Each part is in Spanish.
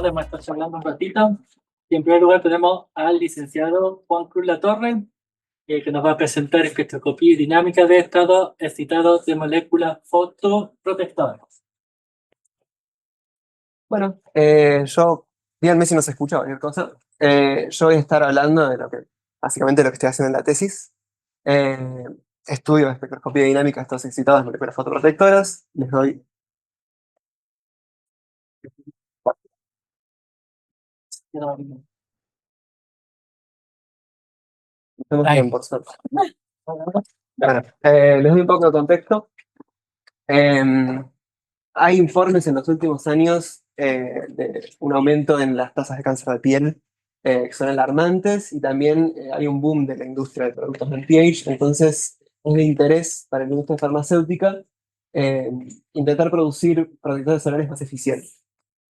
Vamos a estar charlando un ratito. Y en primer lugar tenemos al licenciado Juan Cruz Latorre, que nos va a presentar espectroscopía dinámica de estado excitado de moléculas fotoprotectoras. Bueno, díganme si no se escucha cualquier cosa. Yo voy a estar hablando de básicamente lo que estoy haciendo en la tesis. Eh, Estudio espectroscopía dinámica de estados excitados de moléculas fotoprotectoras. Les doy. Estamos bien, por suerte. Bueno, les doy un poco de contexto. Hay informes en los últimos años de un aumento en las tasas de cáncer de piel que son alarmantes, y también hay un boom de la industria de productos anti-age. Entonces es de interés para la industria farmacéutica intentar producir protectores solares más eficientes.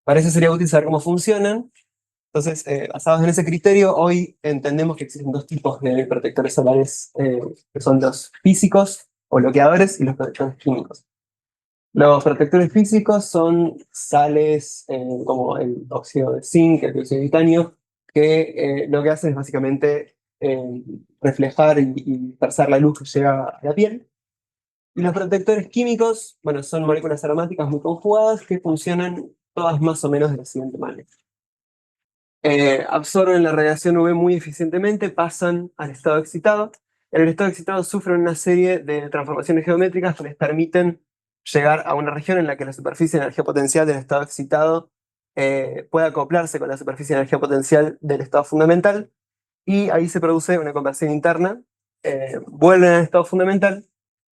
Para eso sería útil saber cómo funcionan. Entonces, basados en ese criterio, hoy entendemos que existen dos tipos de protectores solares, que son los físicos o bloqueadores y los protectores químicos. Los protectores físicos son sales como el óxido de zinc, el dióxido de titanio, que lo que hacen es básicamente reflejar y dispersar la luz que llega a la piel. Y los protectores químicos, bueno, son moléculas aromáticas muy conjugadas que funcionan todas más o menos de la siguiente manera. Absorben la radiación UV muy eficientemente, pasan al estado excitado. En el estado excitado sufren una serie de transformaciones geométricas que les permiten llegar a una región en la que la superficie de energía potencial del estado excitado puede acoplarse con la superficie de energía potencial del estado fundamental, y ahí se produce una conversión interna. Vuelven al estado fundamental,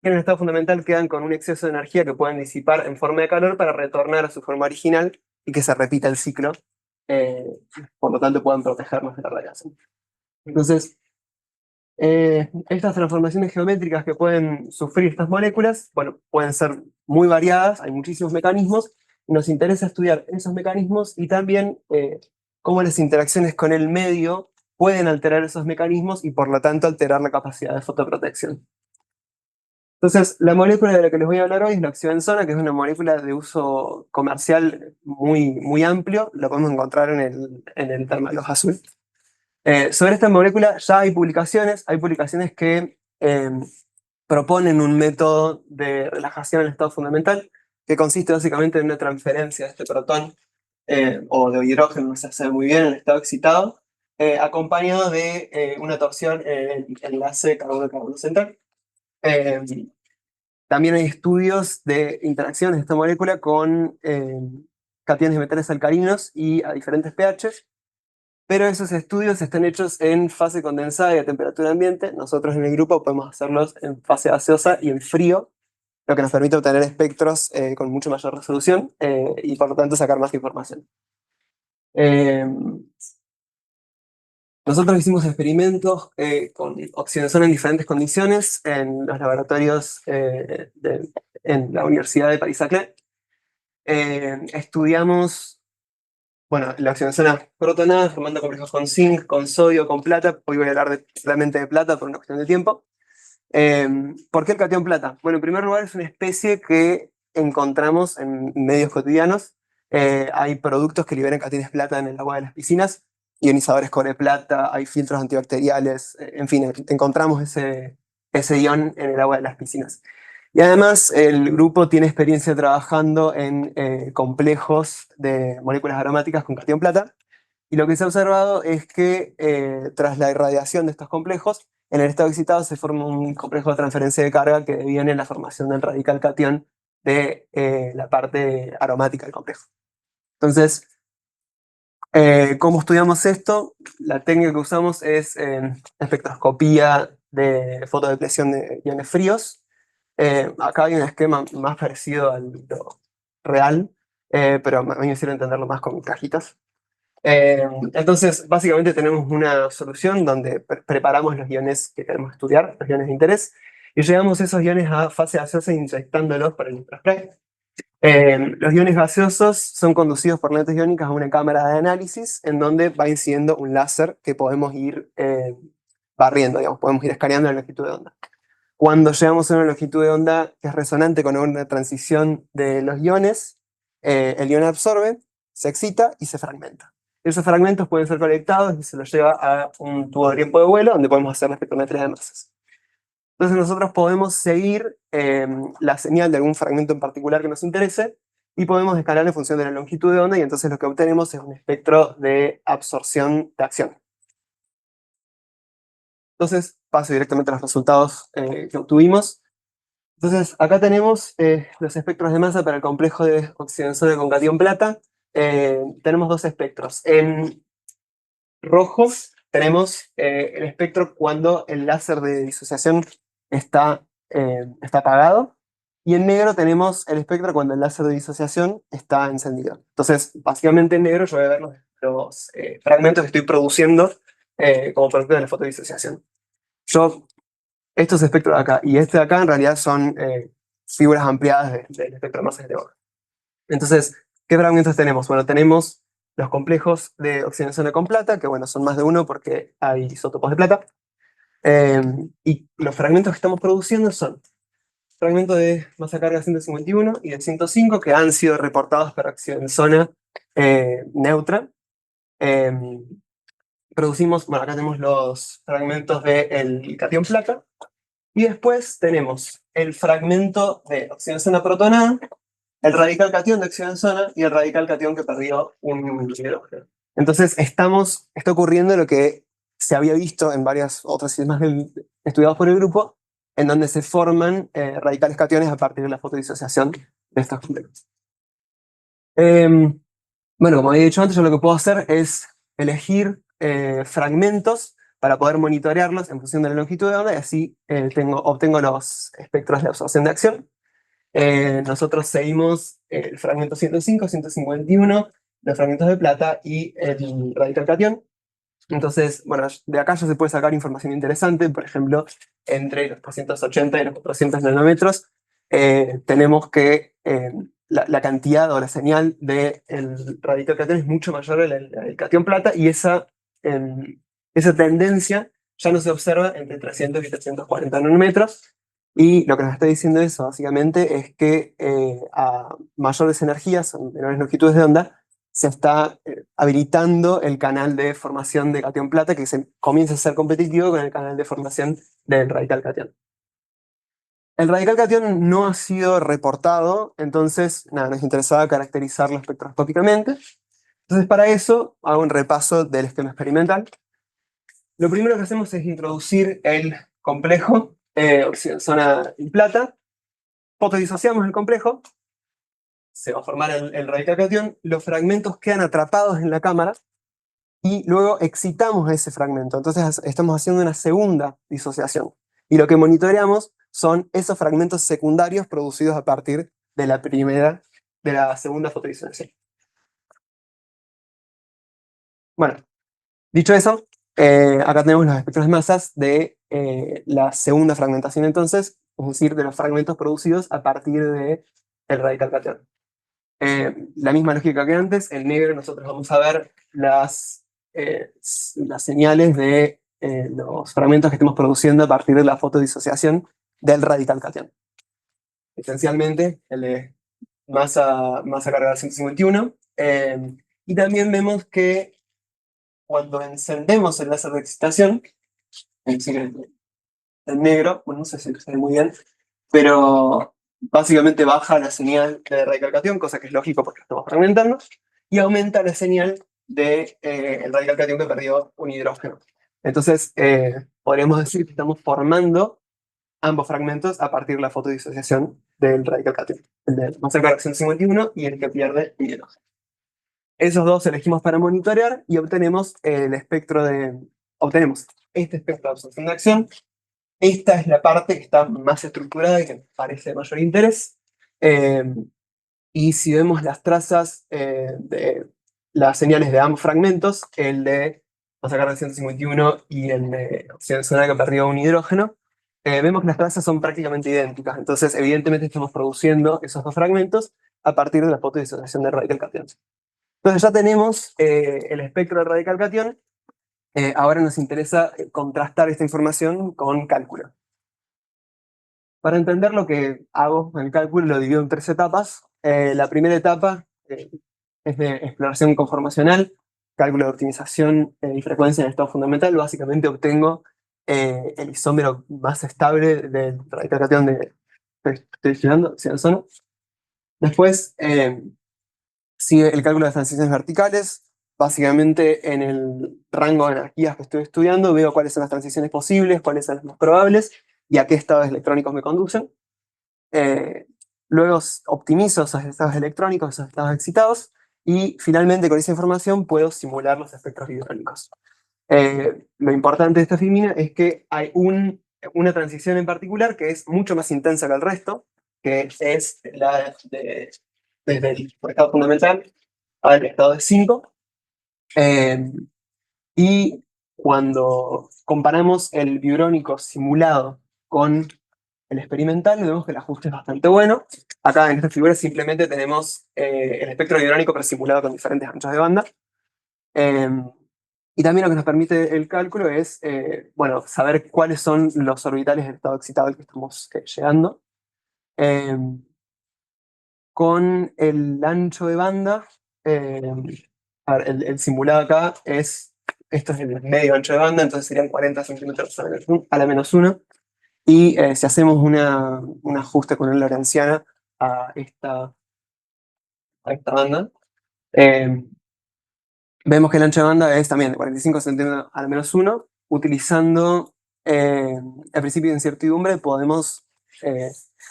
y en el estado fundamental quedan con un exceso de energía que pueden disipar en forma de calor para retornar a su forma original y que se repita el ciclo. Por lo tanto puedan protegernos de la radiación. Entonces, estas transformaciones geométricas que pueden sufrir estas moléculas, bueno, pueden ser muy variadas, hay muchísimos mecanismos, y nos interesa estudiar esos mecanismos y también cómo las interacciones con el medio pueden alterar esos mecanismos y por lo tanto alterar la capacidad de fotoprotección. Entonces, la molécula de la que les voy a hablar hoy es la oxibenzona, que es una molécula de uso comercial muy amplio. Lo podemos encontrar en el Thermalox azul. Sobre esta molécula ya hay publicaciones que proponen un método de relajación en el estado fundamental, que consiste básicamente en una transferencia de este protón o de hidrógeno, no se sabe muy bien, en el estado excitado, acompañado de una torsión en el enlace carbono-carbono central. También hay estudios de interacciones de esta molécula con cationes de metales alcalinos y a diferentes pHs, pero esos estudios están hechos en fase condensada y a temperatura ambiente. Nosotros en el grupo podemos hacerlos en fase gaseosa y en frío, lo que nos permite obtener espectros con mucho mayor resolución y por lo tanto sacar más información. Nosotros hicimos experimentos con oxibenzona en diferentes condiciones en los laboratorios en la Universidad de Paris-Saclay. Estudiamos, bueno, la oxibenzona protonada formando complejos con zinc, con sodio, con plata. Hoy voy a hablar solamente de plata por una cuestión de tiempo. ¿Por qué el catión plata? Bueno, en primer lugar es una especie que encontramos en medios cotidianos. Hay productos que liberan cationes plata en el agua de las piscinas, ionizadores cobre plata, hay filtros antibacteriales, en fin, encontramos ese ion en el agua de las piscinas. Y además el grupo tiene experiencia trabajando en complejos de moléculas aromáticas con catión plata, y lo que se ha observado es que tras la irradiación de estos complejos, en el estado excitado se forma un complejo de transferencia de carga que deviene en la formación del radical catión de la parte aromática del complejo. Entonces, ¿cómo estudiamos esto? La técnica que usamos es espectroscopía de fotodepresión de iones fríos. Acá hay un esquema más parecido al real, pero a mí me sirve entenderlo más con cajitas. Entonces, básicamente tenemos una solución donde preparamos los iones que queremos estudiar, los iones de interés, y llevamos esos iones a fase gaseosa inyectándolos para el ultraspray. Los iones gaseosos son conducidos por lentes iónicas a una cámara de análisis en donde va incidiendo un láser que podemos ir barriendo, digamos, podemos ir escaneando la longitud de onda. Cuando llegamos a una longitud de onda que es resonante con una transición de los iones, el ion absorbe, se excita y se fragmenta. Esos fragmentos pueden ser colectados y se los lleva a un tubo de tiempo de vuelo donde podemos hacer la espectrometría de masas. Entonces nosotros podemos seguir la señal de algún fragmento en particular que nos interese y podemos escalar en función de la longitud de onda y entonces lo que obtenemos es un espectro de absorción de acción. Entonces paso directamente a los resultados que obtuvimos. Entonces acá tenemos los espectros de masa para el complejo de oxidazona con catión plata. Tenemos dos espectros. En rojo tenemos el espectro cuando el láser de disociación está apagado, y en negro tenemos el espectro cuando el láser de disociación está encendido. Entonces, básicamente en negro yo voy a ver los fragmentos que estoy produciendo como producto de la fotodisociación. Estos espectros de acá y este de acá en realidad son figuras ampliadas del espectro de masas de Born. Entonces, ¿qué fragmentos tenemos? Bueno, tenemos los complejos de oxidazona con plata, que bueno, son más de uno porque hay isótopos de plata. Y los fragmentos que estamos produciendo son fragmentos de masa carga 151 y de 105 que han sido reportados para oxidazona neutra. Producimos, bueno, acá tenemos los fragmentos del catión plata. Y después tenemos el fragmento de oxidazona protonada, el radical catión de oxidazona y el radical catión que perdió un hidrógeno. Entonces está ocurriendo lo que se había visto en varias otros sistemas estudiados por el grupo, en donde se forman radicales cationes a partir de la fotodisociación de estos complejos. Bueno, como había dicho antes, yo lo que puedo hacer es elegir fragmentos para poder monitorearlos en función de la longitud de onda y así obtengo los espectros de absorción de acción. Nosotros seguimos el fragmento 105, 151, los fragmentos de plata y el radical catión. Entonces, bueno, de acá ya se puede sacar información interesante, por ejemplo, entre los 380 y los 400 nanómetros, tenemos que la cantidad o la señal del radical catión es mucho mayor al catión plata y esa tendencia ya no se observa entre 300 y 340 nanómetros. Y lo que nos está diciendo eso básicamente es que a mayores energías, a menores longitudes de onda, se está habilitando el canal de formación de catión plata que comienza a ser competitivo con el canal de formación del radical catión. El radical catión no ha sido reportado, entonces nada, nos interesaba caracterizarlo espectroscópicamente. Entonces para eso hago un repaso del esquema experimental. Lo primero que hacemos es introducir el complejo oxidazona y plata, fotodisociamos el complejo, se va a formar el radical catión, los fragmentos quedan atrapados en la cámara y luego excitamos a ese fragmento. Entonces estamos haciendo una segunda disociación. Y lo que monitoreamos son esos fragmentos secundarios producidos a partir de la segunda fotodisociación. Bueno, dicho eso, acá tenemos los espectros de masas de la segunda fragmentación entonces, es decir, de los fragmentos producidos a partir del radical catión. La misma lógica que antes, en negro nosotros vamos a ver las señales de los fragmentos que estemos produciendo a partir de la fotodisociación del radical catión. Esencialmente, el de masa cargada 151. Y también vemos que cuando encendemos el láser de excitación, es decir, el negro, bueno, no sé si se ve muy bien, pero básicamente baja la señal de radical catión, cosa que es lógico porque estamos fragmentando, y aumenta la señal de el radical catión que perdió un hidrógeno. Entonces, podríamos decir que estamos formando ambos fragmentos a partir de la fotodisociación del radical catión, el de masa carga 151 y el que pierde un hidrógeno. Esos dos elegimos para monitorear y obtenemos este espectro de absorción de acción. Esta es la parte que está más estructurada y que nos parece de mayor interés. Y si vemos las trazas de las señales de ambos fragmentos, el de masa carga 151 y el de oxidazona que perdió un hidrógeno, vemos que las trazas son prácticamente idénticas. Entonces, evidentemente, estamos produciendo esos dos fragmentos a partir de la fotodisociación del radical catión. Entonces ya tenemos el espectro del radical catión, Ahora nos interesa contrastar esta información con cálculo. Para entender lo que hago en el cálculo, lo divido en 3 etapas. La primera etapa es de exploración conformacional, cálculo de optimización y frecuencia en estado fundamental. Básicamente obtengo el isómero más estable del radical catión que estoy estudiando, oxidazona. Después sigue el cálculo de las transiciones verticales. Básicamente en el rango de energías que estoy estudiando veo cuáles son las transiciones posibles, cuáles son las más probables y a qué estados electrónicos me conducen. Eh, Luego optimizo esos estados electrónicos, esos estados excitados, y finalmente con esa información puedo simular los espectros hidráulicos. Lo importante de esta filmina es que hay una transición en particular que es mucho más intensa que el resto, que es la desde el estado fundamental al estado de 5. Y cuando comparamos el biurónico simulado con el experimental, vemos que el ajuste es bastante bueno. Acá en esta figura simplemente tenemos el espectro biurónico pero simulado con diferentes anchos de banda. Eh, y también lo que nos permite el cálculo es bueno, saber cuáles son los orbitales del estado excitado al que estamos llegando. Eh, con el ancho de banda, eh, a ver, el simulado acá esto es el medio ancho de banda, entonces serían 40 centímetros a la menos 1. Y si hacemos un ajuste con una lorentziana a esta banda, eh, vemos que el ancho de banda es también de 45 centímetros a la menos 1. Utilizando el principio de incertidumbre podemos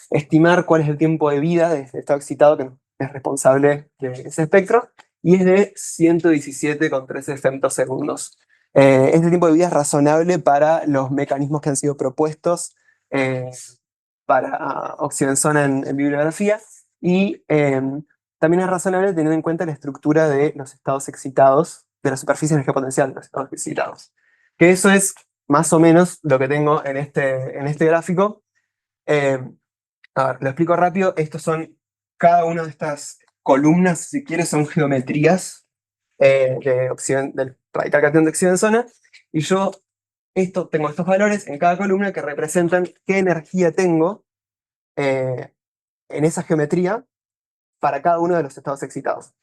estimar cuál es el tiempo de vida de este estado excitado que es responsable de ese espectro, y es de 117,13 femtosegundos. Este tiempo de vida es razonable para los mecanismos que han sido propuestos eh, para oxidenzona en bibliografía, y también es razonable tener en cuenta la estructura de los estados excitados, de la superficie de energía potencial de los estados excitados. Que eso es más o menos lo que tengo en este gráfico. Eh, a ver, lo explico rápido. Estos son, cada una de estas columnas, si quieres, son geometrías del radical catión de oxidenzona. Y yo tengo estos valores en cada columna que representan qué energía tengo en esa geometría para cada uno de los estados excitados.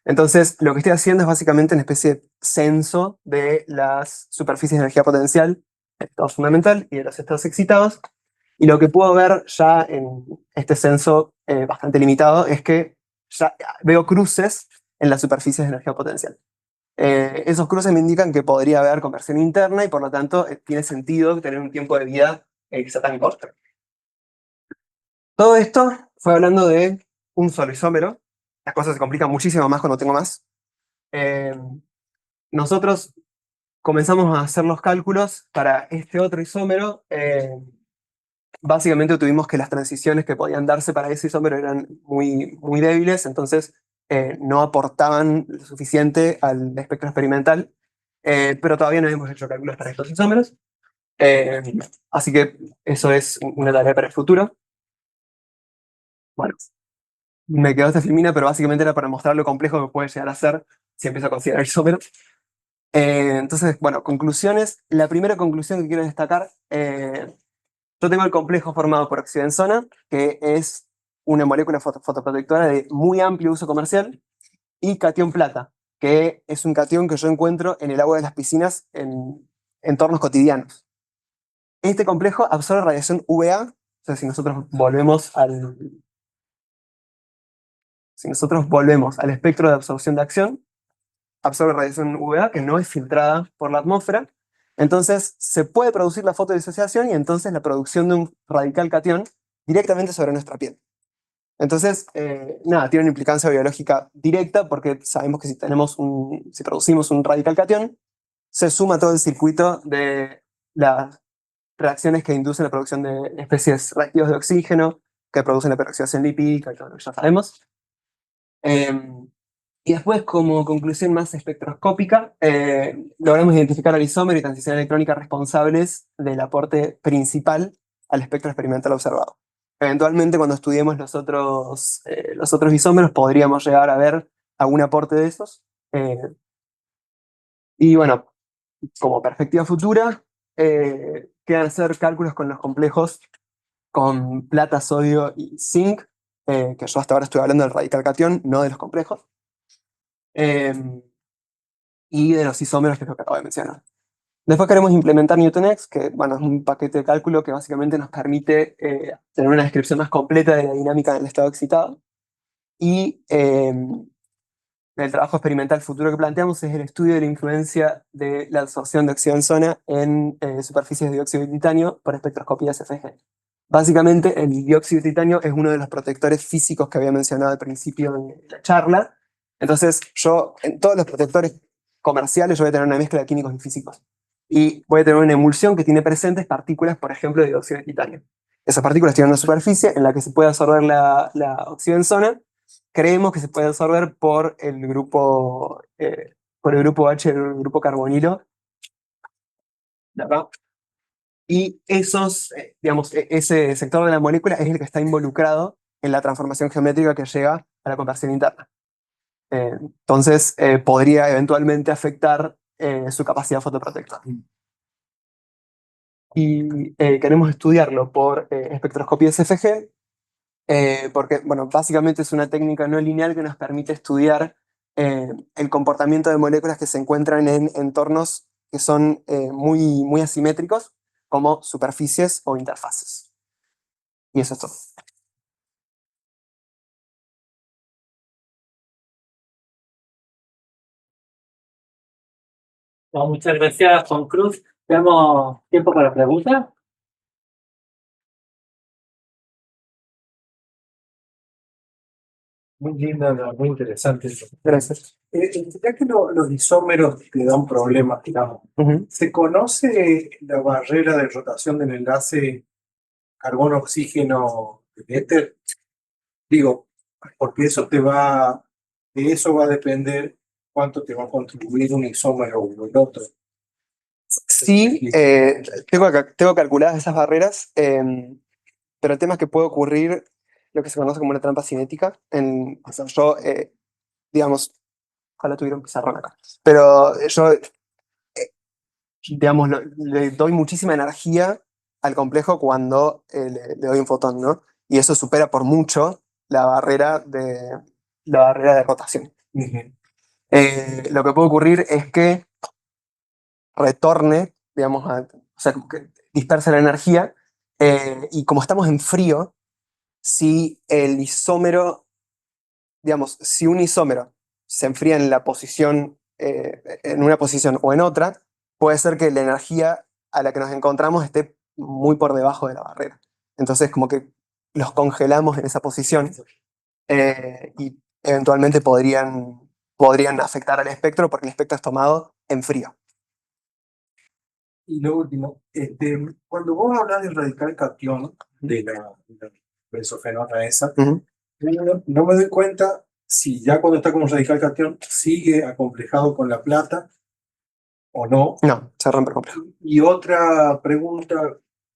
Entonces, lo que estoy haciendo es básicamente una especie de censo de las superficies de energía potencial, el estado fundamental y de los estados excitados. Y lo que puedo ver ya en este censo bastante limitado es que ya veo cruces en las superficies de energía potencial. Esos cruces me indican que podría haber conversión interna y por lo tanto tiene sentido tener un tiempo de vida que sea tan corto. Todo esto fue hablando de un solo isómero. Las cosas se complican muchísimo más cuando tengo más. Eh, Nosotros comenzamos a hacer los cálculos para este otro isómero. Básicamente tuvimos que las transiciones que podían darse para ese isómero eran muy, muy débiles, entonces no aportaban lo suficiente al espectro experimental, pero todavía no hemos hecho cálculos para estos isómeros. Así que eso es una tarea para el futuro. Bueno, me quedó esta filmina, pero básicamente era para mostrar lo complejo que puede llegar a ser si empiezo a considerar isómeros. Entonces, bueno, conclusiones. La primera conclusión que quiero destacar, yo tengo el complejo formado por oxidenzona, que es una molécula fotoprotectora de muy amplio uso comercial, y catión plata, que es un catión que yo encuentro en el agua de las piscinas en entornos cotidianos. Este complejo absorbe radiación UVA, o sea, si nosotros volvemos al espectro de absorción de acción, absorbe radiación UVA que no es filtrada por la atmósfera. Entonces se puede producir la fotodisociación y entonces la producción de un radical catión directamente sobre nuestra piel. Entonces, nada, tiene una implicancia biológica directa porque sabemos que si producimos un radical catión, se suma todo el circuito de las reacciones que inducen la producción de especies reactivas de oxígeno, que producen la peroxidación lipídica, y todo lo que ya sabemos. Y después, como conclusión más espectroscópica, logramos identificar al isómero y transición electrónica responsables del aporte principal al espectro experimental observado. Eventualmente, cuando estudiemos los otros isómeros, podríamos llegar a ver algún aporte de esos. Y bueno, como perspectiva futura, quedan hacer cálculos con los complejos con plata, sodio y zinc, que yo hasta ahora estoy hablando del radical catión, no de los complejos, eh, y de los isómeros, que es lo que acabo de mencionar. Después queremos implementar NewtonX, que bueno, es un paquete de cálculo que básicamente nos permite tener una descripción más completa de la dinámica del estado excitado. Y el trabajo experimental futuro que planteamos es el estudio de la influencia de la absorción de óxido en zona en superficies de dióxido de titanio por espectroscopía SFG. Básicamente, el dióxido de titanio es uno de los protectores físicos que había mencionado al principio de la charla. Entonces, yo, en todos los protectores comerciales, yo voy a tener una mezcla de químicos y físicos. Y voy a tener una emulsión que tiene presentes partículas, por ejemplo, de dióxido de titanio. Esas partículas tienen una superficie en la que se puede absorber la óxido en zona. Creemos que se puede absorber por el grupo H, el grupo carbonilo, de acá. Y digamos, ese sector de la molécula es el que está involucrado en la transformación geométrica que llega a la comparsión interna. Entonces, podría eventualmente afectar su capacidad fotoprotectora. Y queremos estudiarlo por espectroscopía SFG, porque, bueno, básicamente es una técnica no lineal que nos permite estudiar el comportamiento de moléculas que se encuentran en entornos que son muy asimétricos, como superficies o interfaces. Y eso es todo. Bueno, muchas gracias, Juan Cruz. Tenemos tiempo para preguntas. Muy linda, muy interesante eso. Gracias. Ya que los isómeros le dan problemas, digamos, Ujú. ¿se conoce la barrera de rotación del enlace carbono-oxígeno del éter? Digo, porque de eso va a depender cuánto te va a contribuir un isómero o el otro. Sí, tengo calculadas esas barreras, pero el tema es que puede ocurrir lo que se conoce como una trampa cinética. O sea, yo, digamos, ojalá tuviera un pizarrón acá, pero yo, digamos, le doy muchísima energía al complejo cuando le doy un fotón, ¿no? Y eso supera por mucho la barrera de rotación. Ujú. Lo que puede ocurrir es que retorne, digamos, o sea, como que dispersa la energía, y como estamos en frío, si el isómero, digamos, si un isómero se enfría en una posición o en otra, puede ser que la energía a la que nos encontramos esté muy por debajo de la barrera. Entonces, como que los congelamos en esa posición, y eventualmente podrían afectar al espectro porque el espectro es tomado en frío. Y lo último, cuando vos hablas del radical catión de la benzofenona esa, Ujú. no me doy cuenta si ya cuando está como radical catión sigue acomplejado con la plata o no. No, se rompe el complejo. Y otra pregunta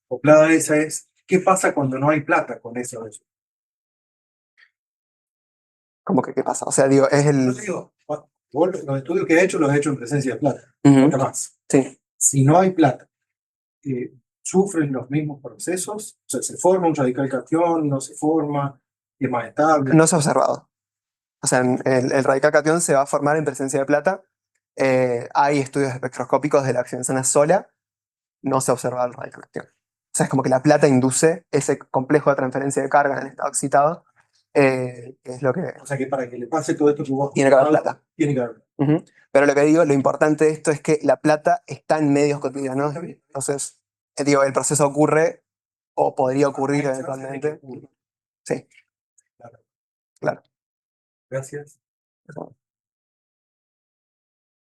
acoplada a esa es, ¿qué pasa cuando no hay plata con eso? ¿Cómo que qué pasa? O sea, digo, es Yo el... te digo, vos los estudios que he hecho los he hecho en presencia de plata, Ujú. nunca más. Sí. Si no hay plata, ¿sufren los mismos procesos? O sea, ¿se forma un radical catión? ¿No se forma? ¿Es más estable? No se ha observado. O sea, el radical catión se va a formar en presencia de plata. Hay estudios espectroscópicos de la oxidenzona sola, no se ha observado el radical catión. O sea, es como que la plata induce ese complejo de transferencia de carga en el estado excitado, que es lo que... O sea que para que le pase todo esto que vos Tiene que haber plata. tiene que haber. Ujú. Pero lo que digo, lo importante de esto es que la plata está en medios cotidianos. Está bien. Entonces, digo, el proceso ocurre o podría ocurrir Hay eventualmente. chances de que- Sí, Claro. claro. Gracias.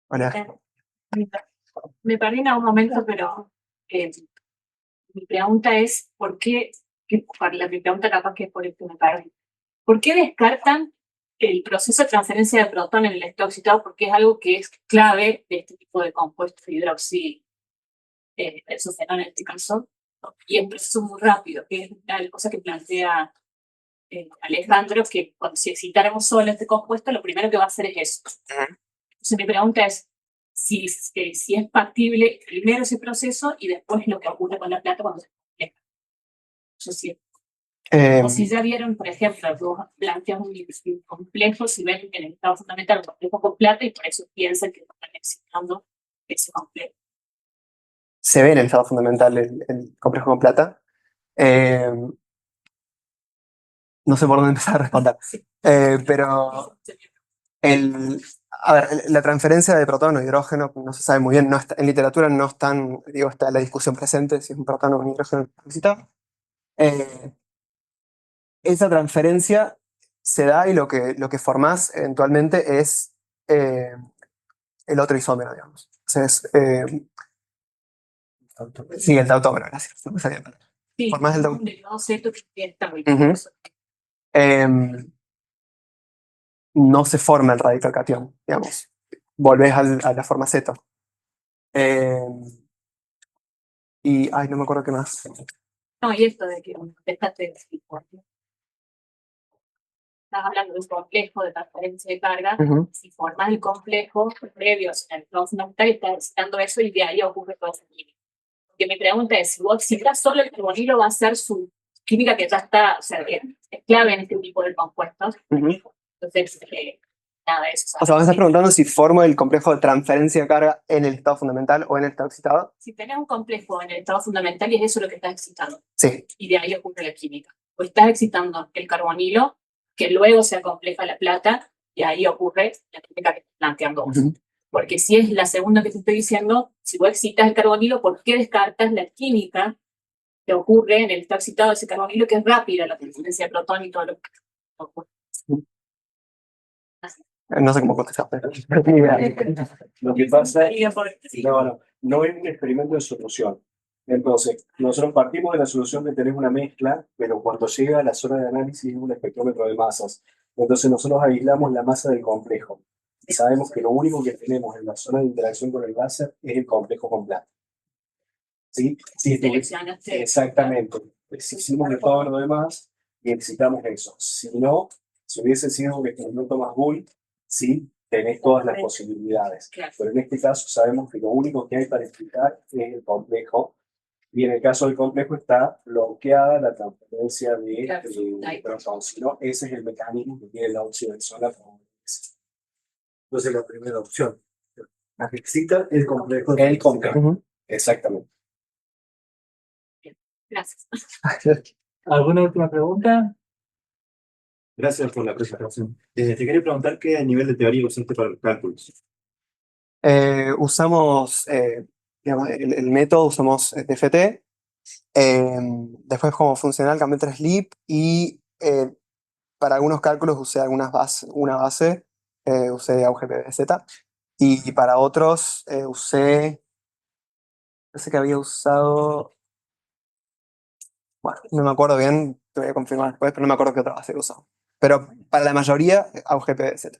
Hola. Me perdí en algún momento, pero mi pregunta es, ¿por qué? Mi pregunta capaz que es por esto me perdí. ¿Por qué descartan el proceso de transferencia de protón en el estado excitado? Porque es algo que es clave de este tipo de compuestos hidroxi, el sulfenol en este caso, y es un proceso muy rápido, que es la cosa que plantea Alejandro, que cuando si excitáramos solo este compuesto, lo primero que va a hacer es eso. Ujú. Entonces mi pregunta es, si es factible primero ese proceso y después lo que ocurre con la plata cuando se compleja. Eso sí. O si ya vieron, por ejemplo, vos planteas un complejo, si ven en el estado fundamental un complejo con plata y por eso piensan que están excitando ese complejo. Se ve en el estado fundamental el complejo con plata. No sé por dónde empezar a responder. Sí. Pero a ver, la transferencia de protono e hidrógeno no se sabe muy bien. No está, en literatura no están, digo, está la discusión presente si es un protono o un hidrógeno excitado. Esa transferencia se da y lo que formás eventualmente es el otro isómero, digamos. Entonces, sí, el tautómero, gracias. No me salía mal. Sí, Formás el un derivado ceto que está muy Ujú. No se forma el radical cation, digamos. Volvés a la forma ceto. Y, ay, no me acuerdo qué más. No, y esto de que dejaste de decir, estás hablando de un complejo de transferencia de carga, Ujú. si formas el complejo previo en el estado fundamental, estás excitando eso y de ahí ocurre toda esa química. Porque mi pregunta es, si vos excitas solo el carbonilo, va a ser su química que ya está, o sea, que es clave en este tipo de compuestos. Ujú. Entonces, nada, eso. O sea, me estás preguntando si formo el complejo de transferencia de carga en el estado fundamental o en el estado excitado. Si tenés un complejo en el estado fundamental y es eso lo que estás excitando, Sí. y de ahí ocurre la química. O estás excitando el carbonilo, que luego se acompleja la plata, y ahí ocurre la química que estás planteando vos. Ujú. Porque si es la segunda que te estoy diciendo, si vos excitas el carbonilo, ¿por qué descartas la química que ocurre en el estado excitado de ese carbonilo, que es rápida, la transferencia de protón y todo lo que ocurre? No sé cómo contestar, pero ni idea. Lo que pasa Y es por- no es un experimento de solución. Entonces, nosotros partimos de la solución de tener una mezcla, pero cuando llega a la zona de análisis es un espectrómetro de masas. Entonces, nosotros aislamos la masa del complejo. Y sabemos que lo único que tenemos en la zona de interacción con el láser es el complejo con plata. ¿Sí? Sí, seleccionaste. exactamente. Si hicimos de todo lo demás y necesitamos eso. Si no, si hubiese sido un experimento más bull, sí, tenés todas las posibilidades. Claro. Pero en este caso sabemos que lo único que hay para explicar es el complejo. Y en el caso del complejo está bloqueada la transferencia de Claro. protón. Si no, ese es el mecanismo que tiene la opción sola. Entonces, la primera opción. Excita el complejo. El complejo. Ujú. Exactamente. Gracias. ¿Alguna última pregunta? Gracias por la presentación. Te quería preguntar qué nivel de teoría usaste para los cálculos. Usamos, digamos, el método, usamos TFT. Después como funcional cambié 3lib y para algunos cálculos usé una base, usé AUGPBZ. Y para otros no sé qué había usado, bueno, no me acuerdo bien, te voy a confirmar después, pero no me acuerdo qué otra base he usado. Pero para la mayoría, AUGPBZ.